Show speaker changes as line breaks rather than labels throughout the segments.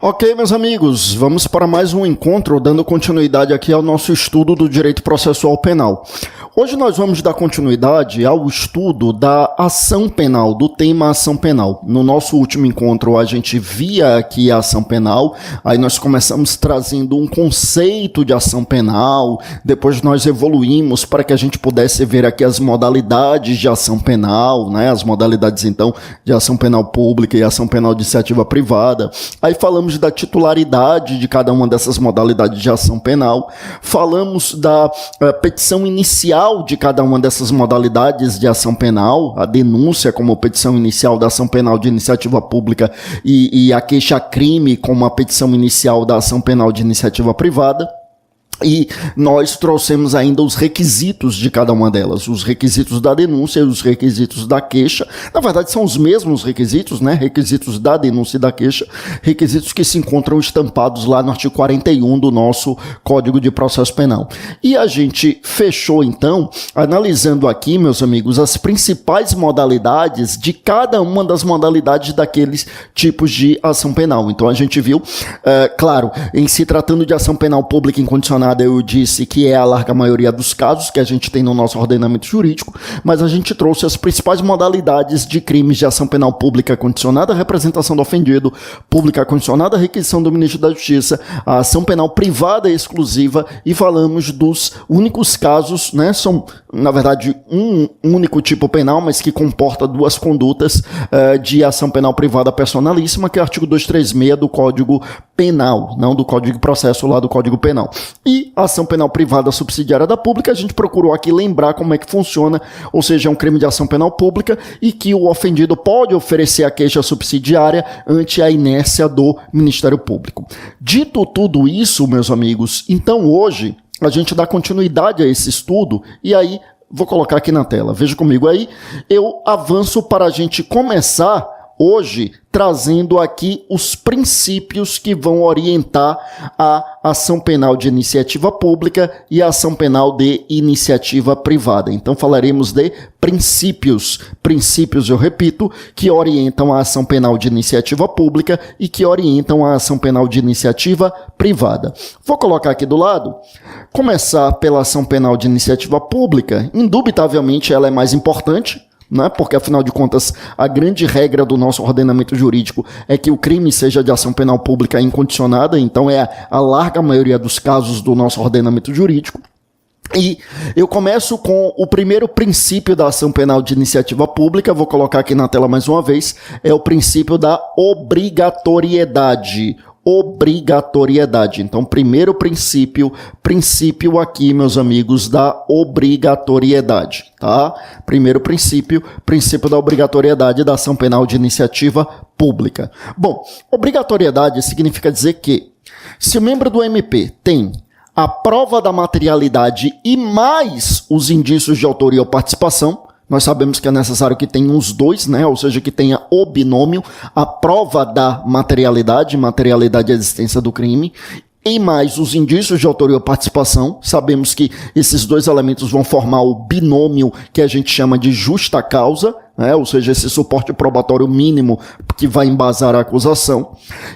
Ok, meus amigos, vamos para mais um encontro, dando continuidade aqui ao nosso estudo do direito processual penal. Hoje nós vamos dar continuidade ao estudo da ação penal, do tema ação penal. No nosso último encontro a gente via aqui a ação penal, aí nós começamos trazendo um conceito de ação penal, depois nós evoluímos para que a gente pudesse ver aqui as modalidades de ação penal, né? As modalidades então de ação penal pública e ação penal de iniciativa privada. Aí falamos da titularidade de cada uma dessas modalidades de ação penal, falamos da petição inicial de cada uma dessas modalidades de ação penal, a denúncia como petição inicial da ação penal de iniciativa pública e a queixa-crime como a petição inicial da ação penal de iniciativa privada. E nós trouxemos ainda os requisitos de cada uma delas, os requisitos da denúncia e os requisitos da queixa. Na verdade, são os mesmos requisitos, né? Requisitos da denúncia e da queixa, requisitos que se encontram estampados lá no artigo 41 do nosso Código de Processo Penal. E a gente fechou, então, analisando aqui, meus amigos, as principais modalidades de cada uma das modalidades daqueles tipos de ação penal. Então, a gente viu, claro, em se tratando de ação penal pública incondicionada, eu disse que é a larga maioria dos casos que a gente tem no nosso ordenamento jurídico, mas a gente trouxe as principais modalidades de crimes de ação penal pública condicionada, representação do ofendido, pública condicionada, requisição do ministro da Justiça, a ação penal privada e exclusiva, e falamos dos únicos casos, né, são na verdade um único tipo penal, mas que comporta duas condutas de ação penal privada personalíssima, que é o artigo 236 do Código Penal, não do Código de Processo lá do Código Penal. E a ação penal privada subsidiária da pública, a gente procurou aqui lembrar como é que funciona, ou seja, é um crime de ação penal pública e que o ofendido pode oferecer a queixa subsidiária ante a inércia do Ministério Público. Dito tudo isso, meus amigos, então hoje a gente dá continuidade a esse estudo e aí vou colocar aqui na tela, veja comigo aí, eu avanço para a gente começar hoje trazendo aqui os princípios que vão orientar a ação penal de iniciativa pública e a ação penal de iniciativa privada. Então falaremos de princípios, eu repito, que orientam a ação penal de iniciativa pública e que orientam a ação penal de iniciativa privada. Vou colocar aqui do lado, começar pela ação penal de iniciativa pública, indubitavelmente ela é mais importante, né? Porque, afinal de contas, a grande regra do nosso ordenamento jurídico é que o crime seja de ação penal pública incondicionada, então é a larga maioria dos casos do nosso ordenamento jurídico. E eu começo com o primeiro princípio da ação penal de iniciativa pública, vou colocar aqui na tela mais uma vez, é o princípio da obrigatoriedade. Então, primeiro princípio aqui, meus amigos, da obrigatoriedade, tá? Primeiro princípio da obrigatoriedade da ação penal de iniciativa pública. Bom, obrigatoriedade significa dizer que se o membro do MP tem a prova da materialidade e mais os indícios de autoria ou participação, nós sabemos que é necessário que tenha os dois, né? Ou seja, que tenha o binômio, a prova da materialidade e a existência do crime, e mais os indícios de autoria ou participação. Sabemos que esses dois elementos vão formar o binômio que a gente chama de justa causa, né? Ou seja, esse suporte probatório mínimo que vai embasar a acusação.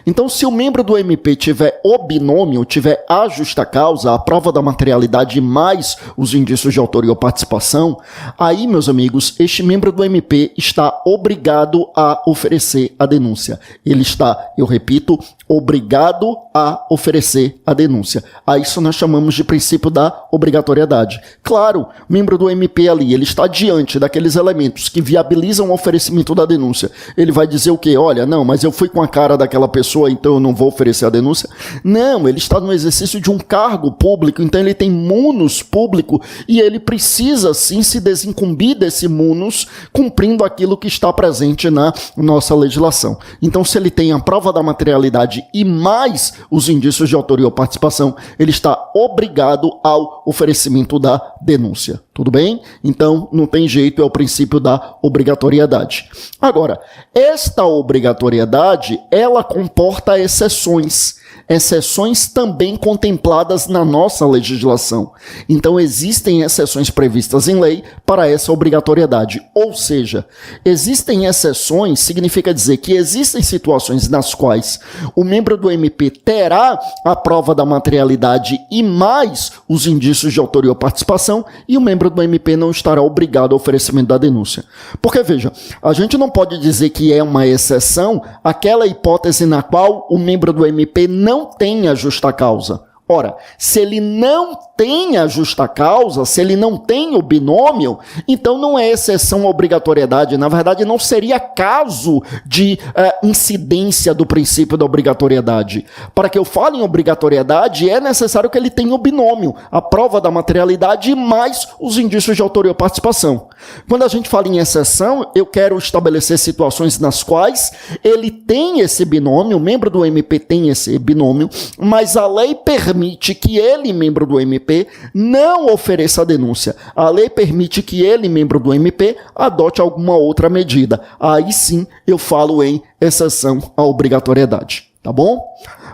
Então, se o membro do MP tiver o binômio, tiver a justa causa, a prova da materialidade mais os indícios de autoria ou participação, aí, meus amigos, este membro do MP está obrigado a oferecer a denúncia. Ele está, eu repito, obrigado a oferecer a denúncia. A isso nós chamamos de princípio da obrigatoriedade. Claro, o membro do MP ali, ele está diante daqueles elementos que viabilizam o oferecimento da denúncia. Ele vai dizer o quê? Olha, não, mas eu fui com a cara daquela pessoa, então eu não vou oferecer a denúncia. Não, ele está no exercício de um cargo público, então ele tem munus público e ele precisa sim se desincumbir desse munus cumprindo aquilo que está presente na nossa legislação. Então, se ele tem a prova da materialidade e mais os indícios de autoria ou participação, ele está obrigado ao oferecimento da denúncia. Tudo bem? Então, não tem jeito, é o princípio da obrigatoriedade. Agora, esta obrigatoriedade, ela comporta exceções. exceções também contempladas na nossa legislação. Então, existem exceções previstas em lei para essa obrigatoriedade. Ou seja, existem exceções, significa dizer que existem situações nas quais o membro do MP terá a prova da materialidade e mais os indícios de autoria ou participação, e o membro do MP não estará obrigado ao oferecimento da denúncia. Porque, veja, a gente não pode dizer que é uma exceção aquela hipótese na qual o membro do MP não tenha justa causa. Ora, se ele não tem a justa causa, se ele não tem o binômio, então não é exceção à obrigatoriedade. Na verdade, não seria caso de incidência do princípio da obrigatoriedade. Para que eu fale em obrigatoriedade, é necessário que ele tenha o binômio, a prova da materialidade mais os indícios de autoria ou participação. Quando a gente fala em exceção, eu quero estabelecer situações nas quais ele tem esse binômio, o membro do MP tem esse binômio, mas a lei permite que ele, membro do MP, não ofereça a denúncia. A lei permite que ele, membro do MP, adote alguma outra medida. Aí sim eu falo em exceção à obrigatoriedade, tá bom?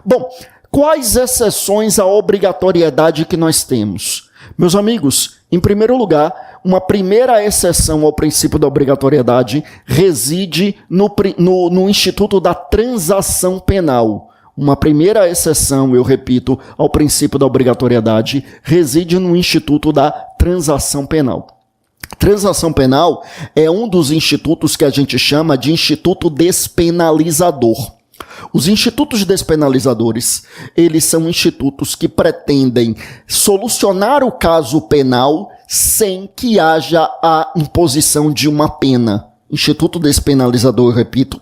Bom, quais exceções à obrigatoriedade que nós temos? Meus amigos, em primeiro lugar, uma primeira exceção ao princípio da obrigatoriedade reside no Instituto da Transação Penal. Uma primeira exceção, eu repito, ao princípio da obrigatoriedade reside no Instituto da Transação Penal. Transação penal é um dos institutos que a gente chama de instituto despenalizador. Os institutos despenalizadores, eles são institutos que pretendem solucionar o caso penal sem que haja a imposição de uma pena. Instituto despenalizador, eu repito,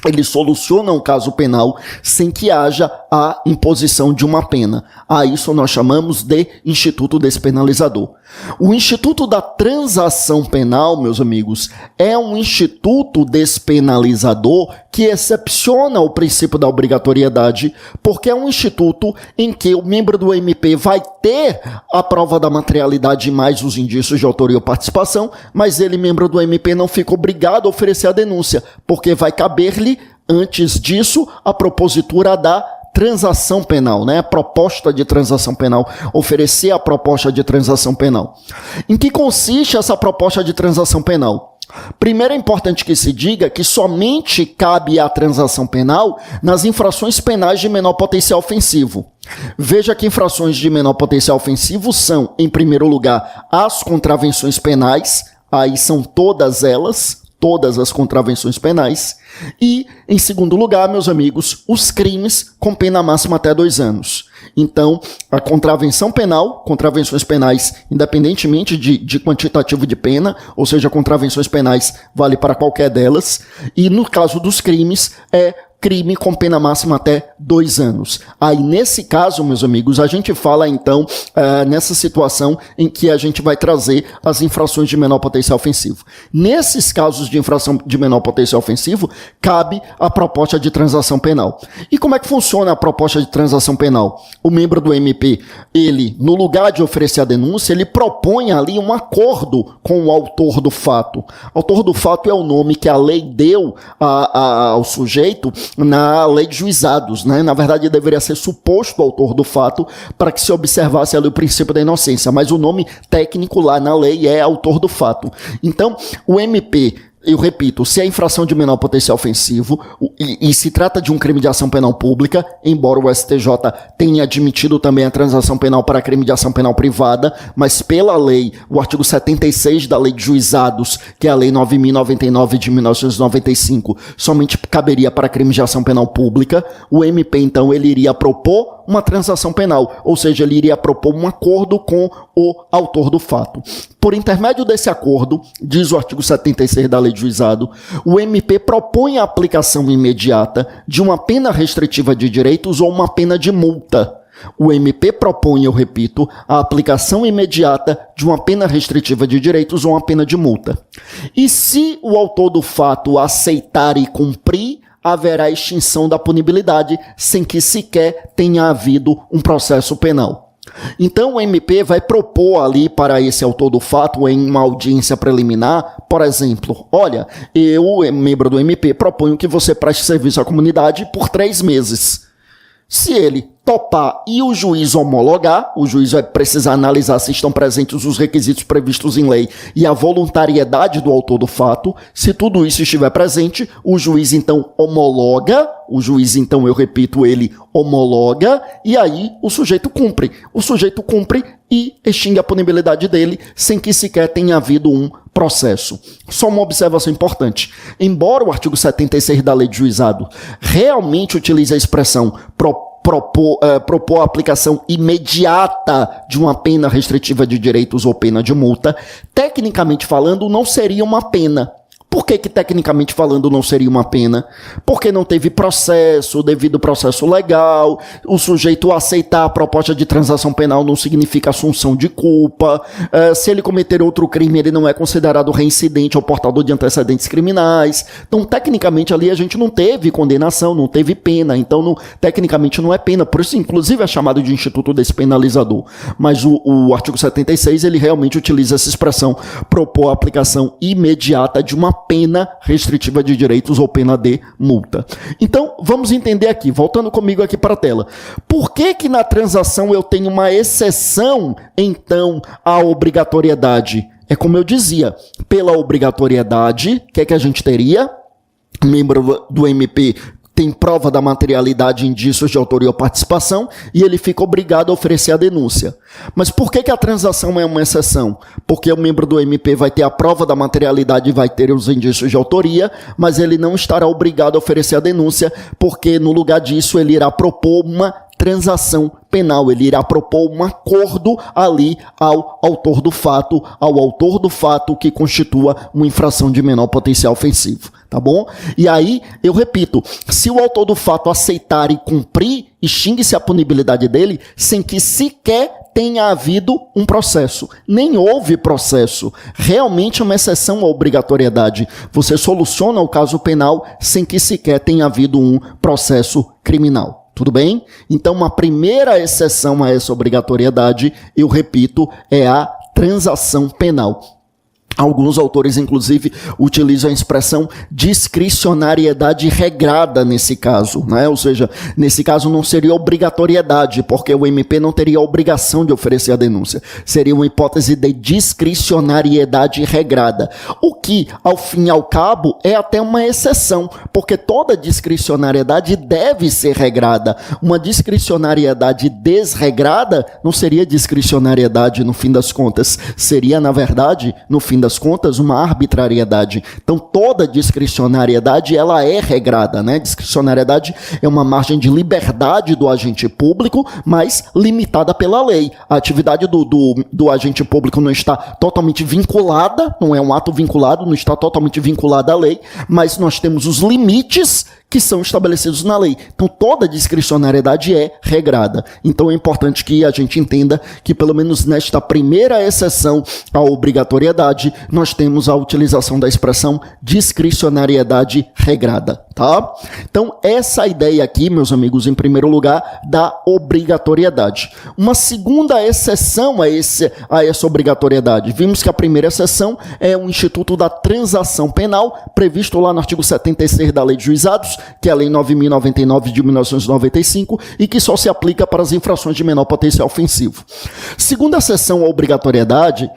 eles solucionam o caso penal sem que haja a imposição de uma pena. A isso nós chamamos de Instituto Despenalizador. O Instituto da Transação Penal, meus amigos, é um instituto despenalizador que excepciona o princípio da obrigatoriedade, porque é um instituto em que o membro do MP vai ter a prova da materialidade mais os indícios de autoria ou participação, mas ele, membro do MP, não fica obrigado a oferecer a denúncia, porque vai caber-lhe, antes disso, a propositura da transação penal, né? A proposta de transação penal, oferecer a proposta de transação penal. Em que consiste essa proposta de transação penal? Primeiro é importante que se diga que somente cabe a transação penal nas infrações penais de menor potencial ofensivo. Veja que infrações de menor potencial ofensivo são, em primeiro lugar, as contravenções penais, aí são todas elas, todas as contravenções penais, e, em segundo lugar, meus amigos, os crimes com pena máxima até 2 anos. Então, a contravenção penal, contravenções penais, independentemente de quantitativo de pena, ou seja, contravenções penais vale para qualquer delas, e no caso dos crimes, é crime com pena máxima até 2 anos. Aí, nesse caso, meus amigos, a gente fala, então, nessa situação em que a gente vai trazer as infrações de menor potencial ofensivo. Nesses casos de infração de menor potencial ofensivo, cabe a proposta de transação penal. E como é que funciona a proposta de transação penal? O membro do MP, ele, no lugar de oferecer a denúncia, ele propõe ali um acordo com o autor do fato. Autor do fato é o nome que a lei deu ao sujeito na lei de juizados, né? Na verdade, deveria ser suposto autor do fato para que se observasse ali o princípio da inocência, mas o nome técnico lá na lei é autor do fato. Então, o MP, eu repito, se é infração de menor potencial ofensivo e se trata de um crime de ação penal pública, embora o STJ tenha admitido também a transação penal para crime de ação penal privada, mas pela lei, o artigo 76 da Lei de Juizados, que é a Lei 9.099 de 1995, somente caberia para crime de ação penal pública, o MP, então, ele iria propor uma transação penal, ou seja, ele iria propor um acordo com o autor do fato. Por intermédio desse acordo, diz o artigo 76 da Lei de Juizado, o MP propõe a aplicação imediata de uma pena restritiva de direitos ou uma pena de multa. O MP propõe, eu repito, a aplicação imediata de uma pena restritiva de direitos ou uma pena de multa. E se o autor do fato aceitar e cumprir, haverá extinção da punibilidade sem que sequer tenha havido um processo penal. Então o MP vai propor ali para esse autor do fato em uma audiência preliminar, por exemplo, olha, eu, membro do MP, proponho que você preste serviço à comunidade por 3 meses. Se ele topar e o juiz homologar, o juiz vai precisar analisar se estão presentes os requisitos previstos em lei e a voluntariedade do autor do fato. Se tudo isso estiver presente, o juiz então homologa, eu repito, ele homologa, e aí o sujeito cumpre. O sujeito cumpre e extingue a punibilidade dele sem que sequer tenha havido um processo. Só uma observação importante. Embora o artigo 76 da Lei de Juizado realmente utilize a expressão propor a aplicação imediata de uma pena restritiva de direitos ou pena de multa, tecnicamente falando, não seria uma pena. Por que tecnicamente falando não seria uma pena? Porque não teve processo, devido processo legal, o sujeito aceitar a proposta de transação penal não significa assunção de culpa, se ele cometer outro crime ele não é considerado reincidente ou portador de antecedentes criminais. Então, tecnicamente ali a gente não teve condenação, não teve pena, então tecnicamente não é pena, por isso inclusive é chamado de instituto despenalizador. Mas o artigo 76 ele realmente utiliza essa expressão, propor a aplicação imediata de uma pena restritiva de direitos ou pena de multa. Então, vamos entender aqui, voltando comigo aqui para a tela. Por que na transação eu tenho uma exceção, então, à obrigatoriedade? É como eu dizia, pela obrigatoriedade, o que é que a gente teria? Membro do MP tem prova da materialidade, indícios de autoria ou participação, e ele fica obrigado a oferecer a denúncia. Mas por que a transação é uma exceção? Porque o membro do MP vai ter a prova da materialidade e vai ter os indícios de autoria, mas ele não estará obrigado a oferecer a denúncia, porque no lugar disso ele irá propor uma transação penal, ele irá propor um acordo ali ao autor do fato que constitua uma infração de menor potencial ofensivo, tá bom? E aí, eu repito, se o autor do fato aceitar e cumprir, extingue-se a punibilidade dele sem que sequer tenha havido um processo. Nem houve processo. Realmente é uma exceção à obrigatoriedade. Você soluciona o caso penal sem que sequer tenha havido um processo criminal. Tudo bem? Então, uma primeira exceção a essa obrigatoriedade, eu repito, é a transação penal. Alguns autores, inclusive, utilizam a expressão discricionariedade regrada nesse caso, né? Ou seja, nesse caso não seria obrigatoriedade, porque o MP não teria a obrigação de oferecer a denúncia. Seria uma hipótese de discricionariedade regrada. O que, ao fim e ao cabo, é até uma exceção, porque toda discricionariedade deve ser regrada. Uma discricionariedade desregrada não seria discricionariedade no fim das contas. Seria, na verdade, no fim das contas, uma arbitrariedade. Então, toda discricionariedade, ela é regrada, né? Discricionariedade é uma margem de liberdade do agente público, mas limitada pela lei. A atividade do agente público não está totalmente vinculada, não é um ato vinculado, não está totalmente vinculada à lei, mas nós temos os limites que são estabelecidos na lei. Então, toda discricionariedade é regrada. Então, é importante que a gente entenda que, pelo menos nesta primeira exceção à obrigatoriedade, nós temos a utilização da expressão discricionariedade regrada, tá? Então, essa ideia aqui, meus amigos, em primeiro lugar, da obrigatoriedade. Uma segunda exceção a essa obrigatoriedade. Vimos que a primeira exceção é o Instituto da Transação Penal, previsto lá no artigo 76 da Lei de Juizados, que é a Lei 9.099 de 1995, e que só se aplica para as infrações de menor potencial ofensivo. Segunda exceção à obrigatoriedade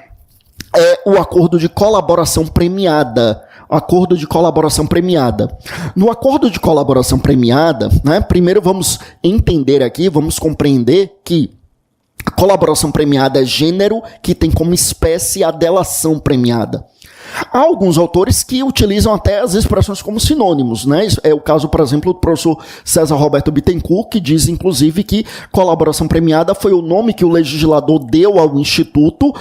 é o acordo de colaboração premiada. Acordo de colaboração premiada. No acordo de colaboração premiada, né, primeiro vamos entender aqui, vamos compreender que a colaboração premiada é gênero que tem como espécie a delação premiada. Há alguns autores que utilizam até as expressões como sinônimos, né? É o caso, por exemplo, do professor César Roberto Bittencourt, que diz, inclusive, que colaboração premiada foi o nome que o legislador deu ao Instituto,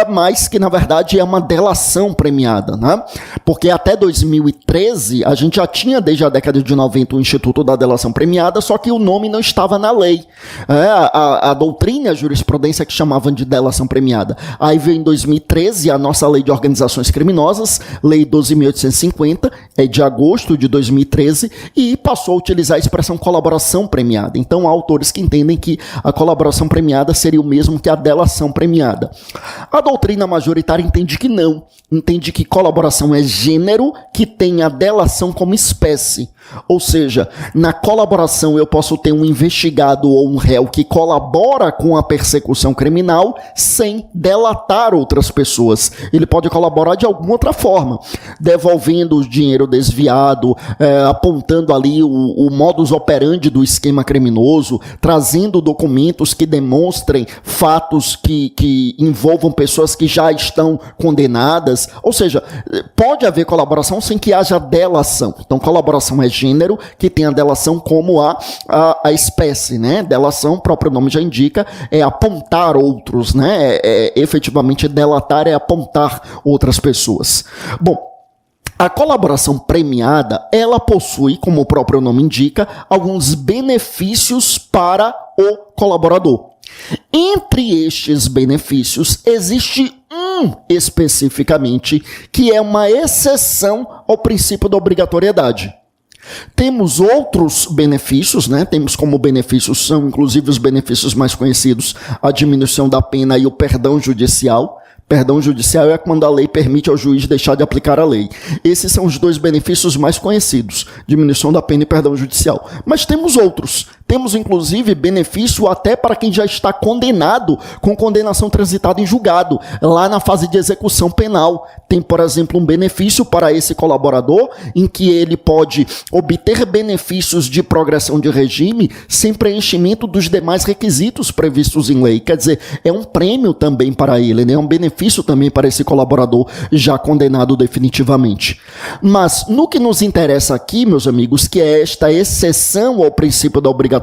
mas que, na verdade, é uma delação premiada, né? Porque até 2013, a gente já tinha, desde a década de 90, o Instituto da Delação Premiada, só que o nome não estava na lei. A doutrina e a jurisprudência que chamavam de delação premiada. Aí veio em 2013 a nossa Lei de Organizações organizações criminosas, Lei 12.850, é de agosto de 2013, e passou a utilizar a expressão colaboração premiada. Então, há autores que entendem que a colaboração premiada seria o mesmo que a delação premiada. A doutrina majoritária entende que não. Entende que colaboração é gênero que tem a delação como espécie. Ou seja, na colaboração eu posso ter um investigado ou um réu que colabora com a persecução criminal sem delatar outras pessoas. Ele pode colaborar de alguma outra forma, devolvendo o dinheiro desviado, apontando ali o modus operandi do esquema criminoso, trazendo documentos que demonstrem fatos que envolvam pessoas que já estão condenadas. Ou seja, pode haver colaboração sem que haja delação. Então, colaboração é gênero que tem a delação como a espécie, né? Delação, o próprio nome já indica, é apontar outros, né? Efetivamente, delatar é apontar outras pessoas. Bom, a colaboração premiada, ela possui, como o próprio nome indica, alguns benefícios para o colaborador. Entre estes benefícios, existe um especificamente que é uma exceção ao princípio da obrigatoriedade. Temos outros benefícios, né? Temos como benefícios, são inclusive os benefícios mais conhecidos, a diminuição da pena e o perdão judicial. Perdão judicial é quando a lei permite ao juiz deixar de aplicar a lei. Esses são os dois benefícios mais conhecidos, diminuição da pena e perdão judicial. Mas temos outros. Temos, inclusive, benefício até para quem já está condenado, com condenação transitada em julgado, lá na fase de execução penal. Tem, por exemplo, um benefício para esse colaborador, em que ele pode obter benefícios de progressão de regime sem preenchimento dos demais requisitos previstos em lei. Quer dizer, é um prêmio também para ele, né? É um benefício também para esse colaborador já condenado definitivamente. Mas, no que nos interessa aqui, meus amigos, que é esta exceção ao princípio da obrigatoriedade,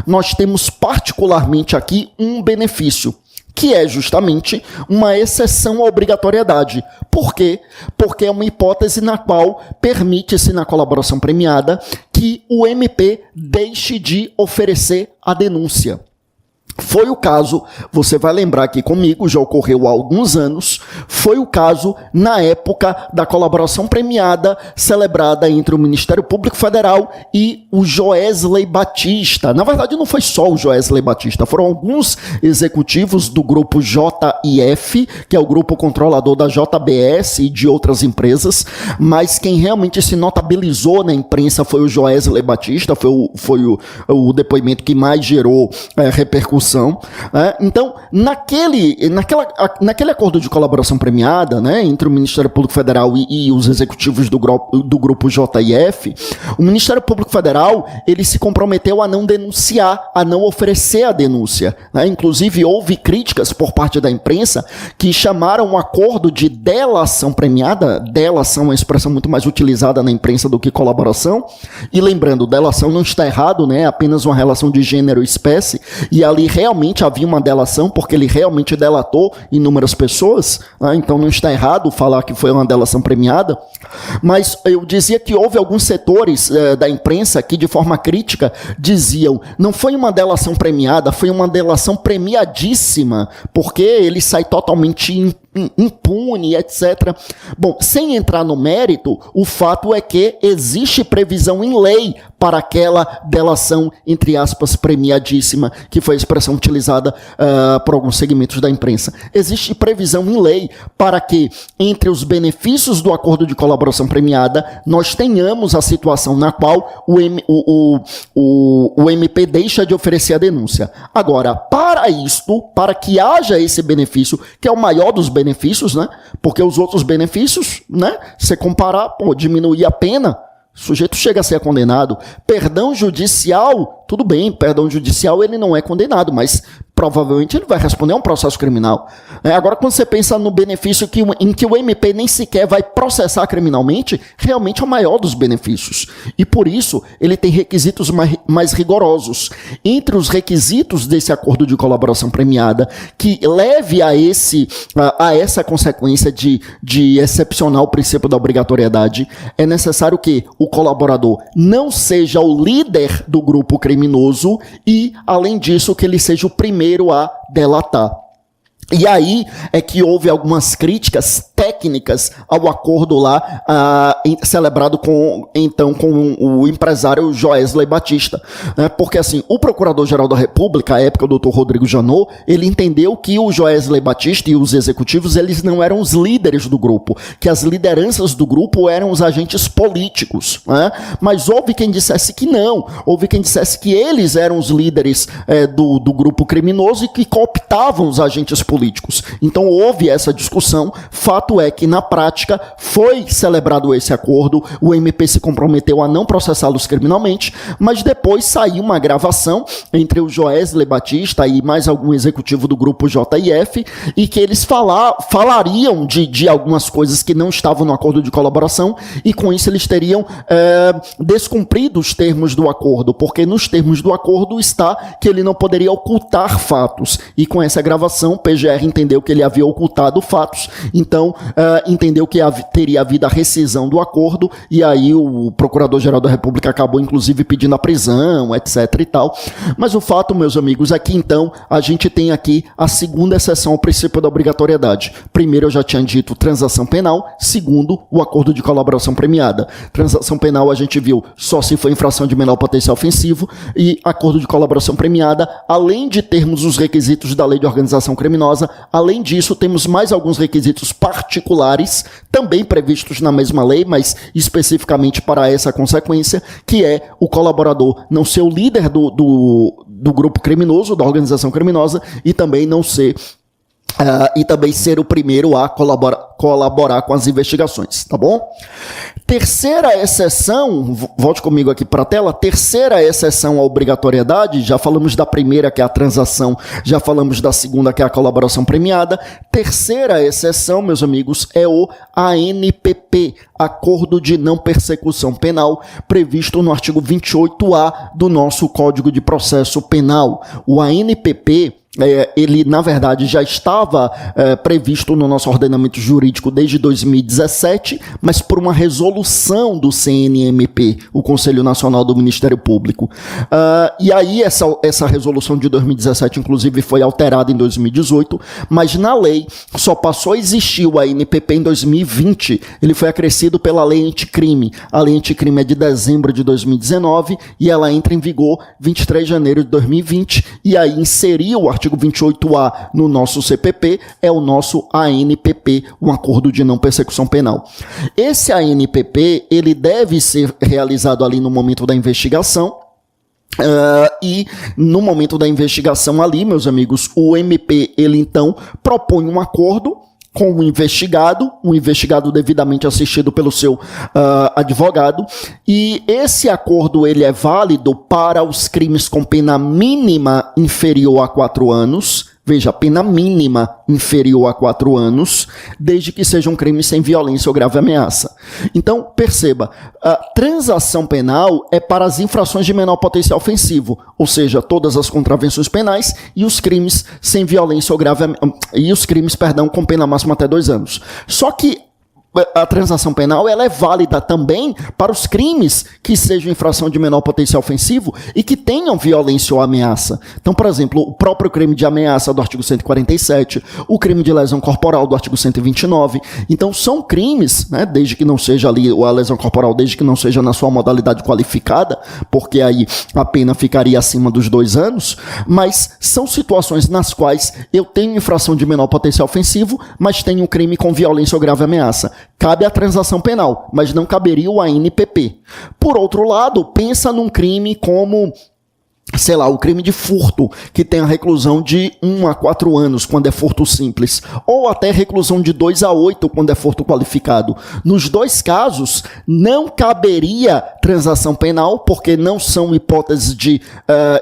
nós temos particularmente aqui um benefício, que é justamente uma exceção à obrigatoriedade. Por quê? Porque é uma hipótese na qual permite-se, na colaboração premiada, que o MP deixe de oferecer a denúncia. Foi o caso, você vai lembrar aqui comigo, já ocorreu há alguns anos, foi o caso na época da colaboração premiada celebrada entre o Ministério Público Federal e o Joesley Batista. Na verdade, não foi só o Joesley Batista, foram alguns executivos do grupo JIF, que é o grupo controlador da JBS e de outras empresas, mas quem realmente se notabilizou na imprensa foi o Joesley Batista, foi o depoimento que mais gerou repercussão. Então, naquele acordo de colaboração premiada, né, entre o Ministério Público Federal e os executivos do grupo JIF, o Ministério Público Federal ele se comprometeu a não denunciar, a não oferecer a denúncia. Né? Inclusive, houve críticas por parte da imprensa que chamaram o acordo de delação premiada. Delação é uma expressão muito mais utilizada na imprensa do que colaboração. E lembrando, delação não está errado, né? É apenas uma relação de gênero e espécie, e ali realmente havia uma delação, porque ele realmente delatou inúmeras pessoas, né? Então não está errado falar que foi uma delação premiada, mas eu dizia que houve alguns setores da imprensa que de forma crítica diziam, não foi uma delação premiada, foi uma delação premiadíssima, porque ele sai totalmente impune, etc. Bom, sem entrar no mérito, o fato é que existe previsão em lei para aquela delação, entre aspas, premiadíssima, que foi a expressão utilizada por alguns segmentos da imprensa. Existe previsão em lei para que, entre os benefícios do acordo de colaboração premiada, nós tenhamos a situação na qual o MP deixa de oferecer a denúncia. Agora, para isto, para que haja esse benefício, que é o maior dos benefícios, né? Porque os outros benefícios, né? Se comparar, diminuir a pena, o sujeito chega a ser condenado. Perdão judicial, tudo bem, perdão judicial ele não é condenado, mas provavelmente ele vai responder a um processo criminal. Agora, quando você pensa no benefício em que o MP nem sequer vai processar criminalmente, realmente é o maior dos benefícios. E por isso, ele tem requisitos mais rigorosos. Entre os requisitos desse acordo de colaboração premiada, que leve a essa consequência de excepcional princípio da obrigatoriedade, é necessário que o colaborador não seja o líder do grupo criminoso e, além disso, que ele seja o primeiro a delatar. E aí é que houve algumas críticas técnicas ao acordo lá celebrado com o empresário Joesley Batista, né? Porque assim, o Procurador-Geral da República, à época o Dr. Rodrigo Janot, ele entendeu que o Joesley Batista e os executivos, eles não eram os líderes do grupo, que as lideranças do grupo eram os agentes políticos, né? Mas houve quem dissesse que não, houve quem dissesse que eles eram os líderes do grupo criminoso e que cooptavam os agentes políticos. Então houve essa discussão. Fato é que na prática foi celebrado esse acordo, o MP se comprometeu a não processá-los criminalmente, mas depois saiu uma gravação entre o Joesley Batista e mais algum executivo do grupo JF, e que eles falariam de algumas coisas que não estavam no acordo de colaboração, e com isso eles teriam descumprido os termos do acordo, porque nos termos do acordo está que ele não poderia ocultar fatos, e com essa gravação o PGR entendeu que ele havia ocultado fatos, então entendeu que teria havido a rescisão do acordo, e aí o Procurador-Geral da República acabou inclusive pedindo a prisão, etc e tal. Mas o fato, meus amigos, é que então a gente tem aqui a segunda exceção ao princípio da obrigatoriedade. Primeiro, eu já tinha dito transação penal. Segundo, o acordo de colaboração premiada. Transação penal a gente viu só se for infração de menor potencial ofensivo, e acordo de colaboração premiada, além de termos os requisitos da lei de organização criminosa, além disso temos mais alguns requisitos particulares, também previstos na mesma lei, mas especificamente para essa consequência, que é o colaborador não ser o líder do grupo criminoso, da organização criminosa, e também não ser também ser o primeiro a colaborar com as investigações, tá bom? Terceira exceção, volte comigo aqui para a tela, terceira exceção à obrigatoriedade, já falamos da primeira, que é a transação, já falamos da segunda, que é a colaboração premiada. Terceira exceção, meus amigos, é o ANPP, Acordo de Não Persecução Penal, previsto no artigo 28A do nosso Código de Processo Penal. O ANPP, ele, na verdade, já estava previsto no nosso ordenamento jurídico desde 2017, mas por uma resolução do CNMP, o Conselho Nacional do Ministério Público. E aí essa resolução de 2017, inclusive, foi alterada em 2018, mas na lei só passou a existir o ANPP em 2020. Ele foi acrescido pela Lei Anticrime. A Lei Anticrime é de dezembro de 2019 e ela entra em vigor 23 de janeiro de 2020, e aí inseriu o artigo 28A no nosso CPP, é o nosso ANPP, um Acordo de Não Persecução Penal. Esse ANPP, ele deve ser realizado ali no momento da investigação, e no momento da investigação ali, meus amigos, o MP, ele então propõe um acordo com o investigado devidamente assistido pelo seu advogado, e esse acordo ele é válido para os crimes com pena mínima inferior a 4 anos, veja, pena mínima inferior a 4 anos, desde que seja um crime sem violência ou grave ameaça. Então, perceba, a transação penal é para as infrações de menor potencial ofensivo, ou seja, todas as contravenções penais e os crimes sem violência ou grave e os crimes, com pena máxima até 2 anos. Só que a transação penal ela é válida também para os crimes que sejam infração de menor potencial ofensivo e que tenham violência ou ameaça. Então, por exemplo, o próprio crime de ameaça do artigo 147, o crime de lesão corporal do artigo 129. Então, são crimes, né, desde que não seja ali a lesão corporal, desde que não seja na sua modalidade qualificada, porque aí a pena ficaria acima dos 2 anos, mas são situações nas quais eu tenho infração de menor potencial ofensivo, mas tenho um crime com violência ou grave ameaça. Cabe a transação penal, mas não caberia o ANPP. Por outro lado, pensa num crime como, sei lá, o crime de furto, que tem a reclusão de 1 a 4 anos, quando é furto simples, ou até reclusão de 2 a 8, quando é furto qualificado. Nos 2 casos, não caberia transação penal, porque não são hipóteses de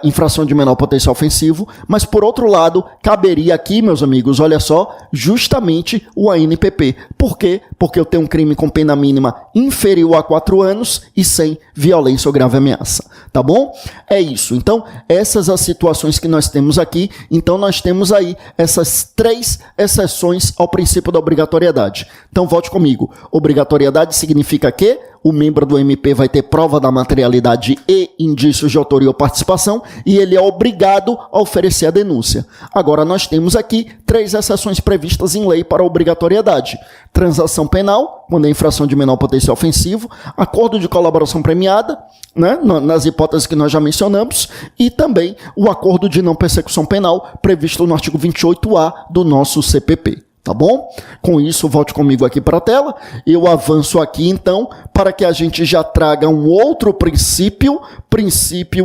infração de menor potencial ofensivo, mas, por outro lado, caberia aqui, meus amigos, olha só, justamente o ANPP. Por quê? Porque eu tenho um crime com pena mínima inferior a 4 anos e sem violência ou grave ameaça. Tá bom? É isso. Então, essas as situações que nós temos aqui. Então, nós temos aí essas 3 exceções ao princípio da obrigatoriedade. Então, volte comigo. Obrigatoriedade significa que o membro do MP vai ter prova da materialidade e indícios de autoria ou participação e ele é obrigado a oferecer a denúncia. Agora, nós temos aqui 3 exceções previstas em lei para a obrigatoriedade. Transação penal, quando é infração de menor potencial ofensivo, acordo de colaboração premiada, né, nas hipóteses que nós já mencionamos, e também o acordo de não persecução penal previsto no artigo 28A do nosso CPP. Tá bom? Com isso, volte comigo aqui para a tela. Eu avanço aqui, então, para que a gente já traga um outro princípio,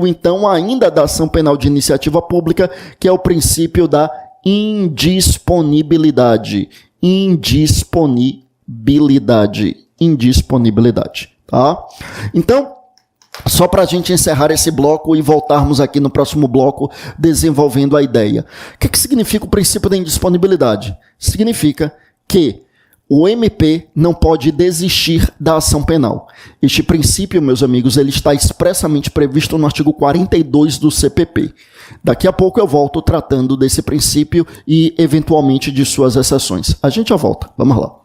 então, ainda da ação penal de iniciativa pública, que é o princípio da indisponibilidade. Indisponibilidade, tá? Então, só para a gente encerrar esse bloco e voltarmos aqui no próximo bloco desenvolvendo a ideia. O que significa o princípio da indisponibilidade? Significa que o MP não pode desistir da ação penal. Este princípio, meus amigos, ele está expressamente previsto no artigo 42 do CPP. Daqui a pouco eu volto tratando desse princípio e, eventualmente, de suas exceções. A gente já volta. Vamos lá.